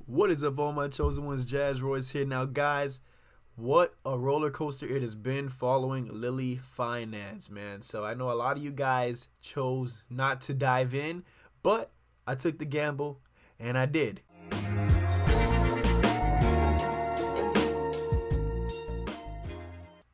What is up, all my chosen ones? Jazz Royce here. Now, guys, what a roller coaster it has been following Lilly Finance, man. So I know a lot of you guys chose not to dive in, but I took the gamble and I did.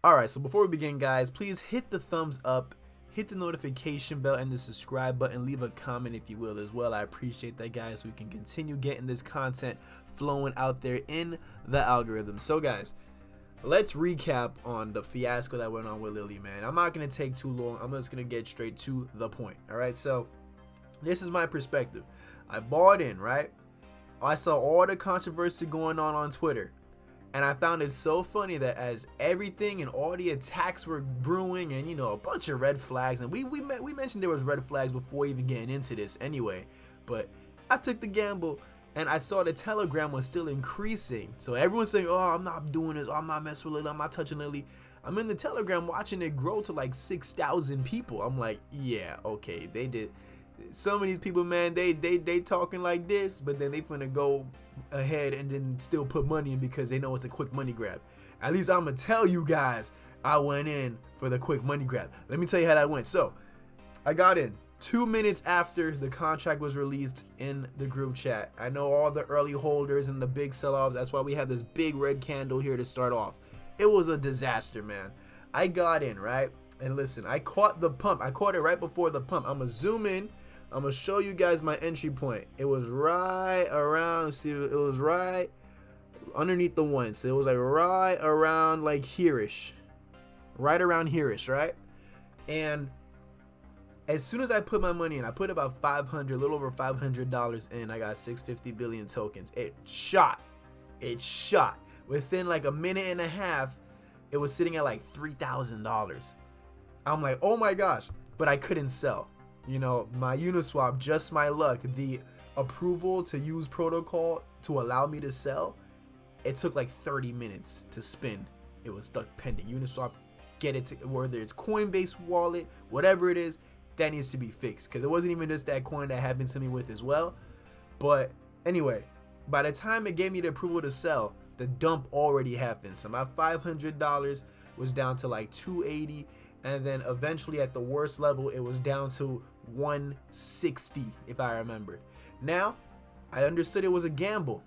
Alright, so before we begin, guys, please hit the thumbs up, hit the notification bell, and the subscribe button. Leave a comment if you will as well. I appreciate that, guys, so we can continue getting this content flowing out there in the algorithm. So, guys, let's recap on the fiasco that went on with Lilly, man. I'm not going to take too long. I'm just going to get straight to the point. Alright, so this is my perspective. I bought in, right? I saw all the controversy going on Twitter. And I found it so funny that as everything and all the attacks were brewing and, you know, a bunch of red flags, and we mentioned there was red flags before even getting into this anyway, but I took the gamble and I saw the Telegram was still increasing. So everyone's saying, oh, I'm not doing this, oh, I'm not messing with Lilly, I'm not touching Lilly. I'm in the Telegram watching it grow to like 6,000 people. I'm like, yeah, okay, they did. Some of these people, man, they talking like this, but then they finna go ahead and then still put money in because they know it's a quick money grab. At least I'm gonna tell you guys I went in for the quick money grab. Let me tell you how that went. So I got in 2 minutes after the contract was released in the group chat. I know all the early holders and the big sell-offs. That's why we have this big red candle here to start off. It was a disaster, man. I got in, right? And listen, I caught the pump. I caught it right before the pump. I'm gonna zoom in. I'm gonna show you guys my entry point. It was right around, see, it was right underneath the one. So it was like right around like here-ish. Right around here-ish, right? And as soon as I put my money in, I put about 500, a little over $500 in. I got 650 billion tokens. It shot. It shot. Within like a minute and a half, it was sitting at like $3,000. I'm like, oh my gosh, but I couldn't sell. You know, my Uniswap, just my luck, the approval to use protocol to allow me to sell, it took like 30 minutes to spin. It was stuck pending. Uniswap, get it to, whether it's Coinbase wallet, whatever it is, that needs to be fixed. Because it wasn't even just that coin that happened to me with as well. But anyway, by the time it gave me the approval to sell, the dump already happened. So my $500 was down to like 280. And then eventually at the worst level, it was down to 160, if I remember. Now, I understood it was a gamble.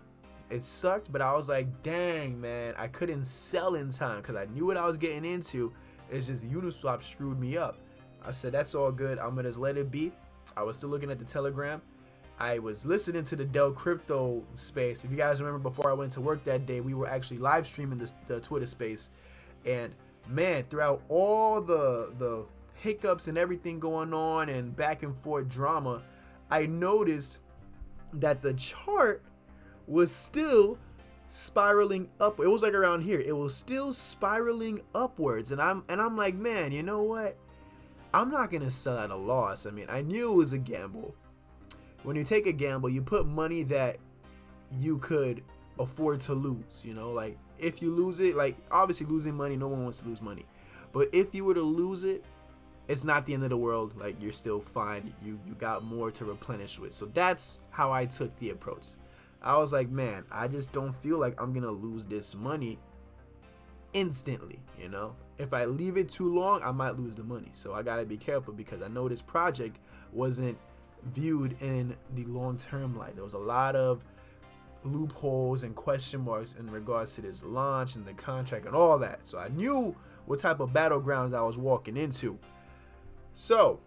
It sucked, but I was like, dang, man, I couldn't sell in time because I knew what I was getting into. It's just Uniswap screwed me up. I said, that's all good. I'm going to just let it be. I was still looking at the Telegram. I was listening to the Dell Crypto space. If you guys remember, before I went to work that day, we were actually live streaming the Twitter space. And man, throughout all the hiccups and everything going on and back and forth drama, I noticed that the chart was still spiraling up. It was like around here. It was still spiraling upwards, and I'm like, man, you know what? I'm not gonna sell at a loss. I mean, I knew it was a gamble. When you take a gamble, you put money that you could afford to lose, you know, like if you lose it, like obviously losing money, no one wants to lose money, but if you were to lose it, it's not the end of the world. Like, you're still fine. You got more to replenish with. So that's how I took the approach. I was like, man, I just don't feel like I'm gonna lose this money instantly, you know. If I leave it too long, I might lose the money. So I gotta be careful because I know this project wasn't viewed in the long-term light. There was a lot of loopholes and question marks in regards to this launch and the contract and all that. So I knew what type of battlegrounds I was walking into. So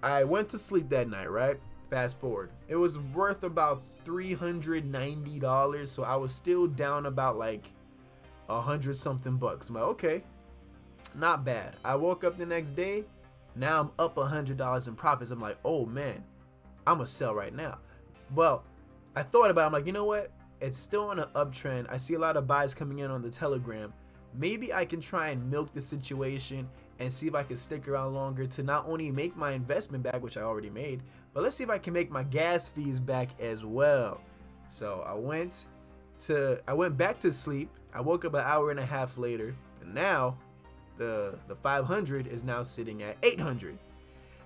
I went to sleep that night, right? Fast forward. It was worth about $390. So I was still down about like 100 something bucks. I'm like, okay, not bad. I woke up the next day. Now I'm up $100 in profits. I'm like, oh man, I'm gonna sell right now. Well, I thought about it. I'm like, you know what? It's still on an uptrend. I see a lot of buys coming in on the Telegram. Maybe I can try and milk the situation and see if I can stick around longer to not only make my investment back, which I already made, but let's see if I can make my gas fees back as well. So I went back to sleep. I woke up an hour and a half later, and now the 500 is now sitting at 800.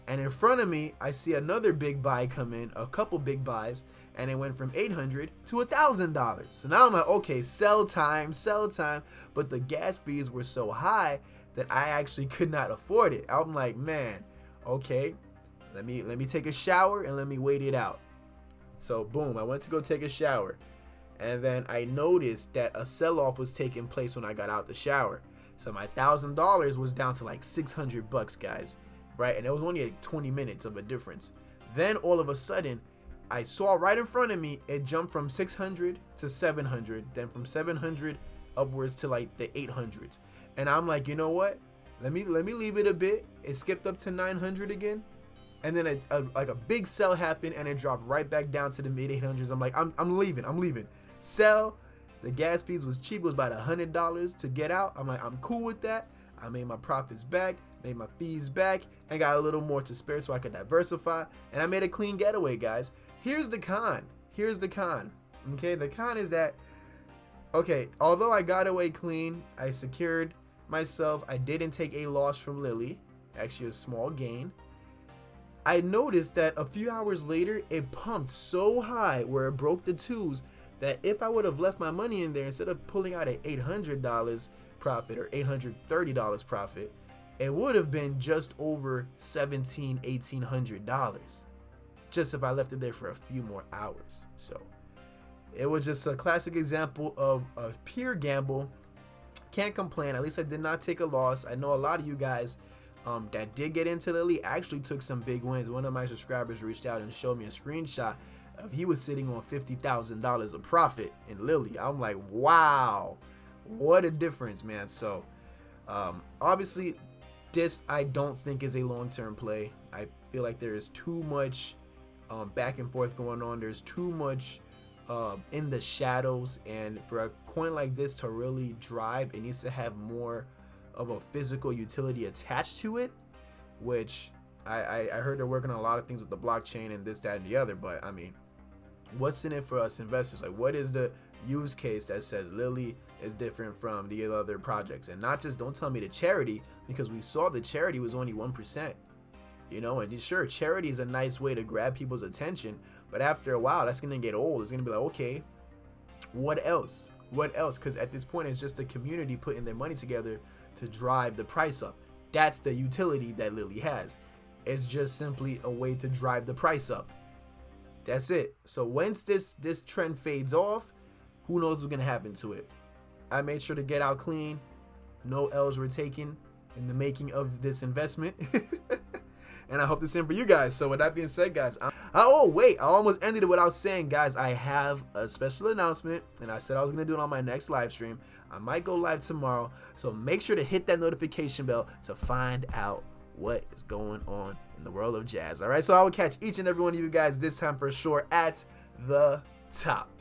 And in front of me, I see another big buy come in, a couple big buys, and it went from $800 to $1,000. So now I'm like, okay, sell time, sell time. But the gas fees were so high that I actually could not afford it. I'm like, man, okay, let me take a shower and let me wait it out. So boom, I went to go take a shower. And then I noticed that a sell-off was taking place when I got out the shower. So my $1,000 was down to like $600, guys, right? And it was only like 20 minutes of a difference. Then all of a sudden, I saw right in front of me, it jumped from 600 to 700, then from 700 upwards to like the 800s. And I'm like, you know what? Let me leave it a bit. It skipped up to 900 again. And then like a big sell happened and it dropped right back down to the mid 800s. I'm like, I'm leaving. Sell. The gas fees was cheap. It was about $100 to get out. I'm like, I'm cool with that. I made my profits back, made my fees back, and got a little more to spare so I could diversify. And I made a clean getaway, guys. Here's the con. Okay, the con is that, okay, although I got away clean, I secured myself. I didn't take a loss from Lilly, actually a small gain. I noticed that a few hours later, it pumped so high where it broke the twos that if I would have left my money in there, instead of pulling out an $800 profit or $830 profit, it would have been just over $1,700, $1,800 just if I left it there for a few more hours. So it was just a classic example of a pure gamble. Can't complain. At least I did not take a loss. I know a lot of you guys that did get into Lilly actually took some big wins. One of my subscribers reached out and showed me a screenshot of he was sitting on $50,000 of profit in Lilly. I'm like, wow, what a difference, man. So obviously this I don't think is a long-term play. I feel like there is too much back and forth going on. There's too much in the shadows, and for a coin like this to really drive, it needs to have more of a physical utility attached to it, which I heard they're working on a lot of things with the blockchain and this, that, and the other. But I mean, what's in it for us investors? Like, what is the use case that says Lilly is different from the other projects? And not just, don't tell me the charity, because we saw the charity was only 1%. You know, and sure, charity is a nice way to grab people's attention, but after a while, that's gonna get old. It's gonna be like, okay, what else? What else? Because at this point, it's just a community putting their money together to drive the price up. That's the utility that Lilly has. It's just simply a way to drive the price up. That's it. So once this trend fades off, who knows what's gonna happen to it? I made sure to get out clean. No L's were taken in the making of this investment. And I hope the same for you guys. So with that being said, guys, oh wait, I almost ended it without saying, guys, I have a special announcement, and I said I was gonna do it on my next live stream. I might go live tomorrow, so make sure to hit that notification bell to find out what is going on in the world of jazz. All right, so I will catch each and every one of you guys this time for sure at the top.